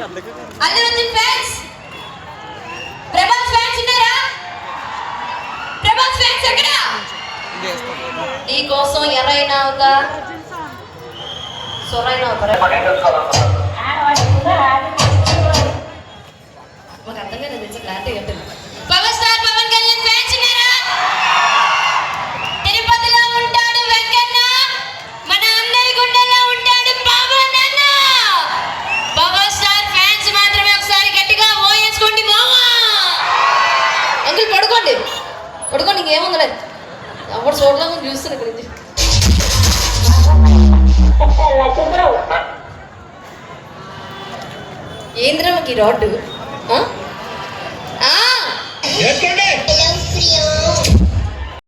Allu Arjun fans, Prabhas fans ఉన్నారా? Prabhas fans ఎక్కడ? నీ కోసం ఎర్రైనా ఒక సొరైనా ఒక మాకు అర్థం కదా తెలుసు క్లారిటీ చెప్తాను. Power star Pawan Kalyan fans ఉన్నారా? తిరుపతిలో ఉంటాడు వెంకన్న, మన అందరి గుండెల్లో ఉంటాడు పవన్ అన్న. పవర్ స్టార్ ఫ్యాన్స్ మాత్రమే ఒకసారి గట్టిగా ఓయేసుకోండి మామా. అంకుల్ పడుకోండి, పడుకోండి, ఇంకేముంది లేదు. అప్పుడు చూడలేము చూస్తున్నా ఇక్కడ నుంచి. ఏంద్రమ్మకి రాడ్డు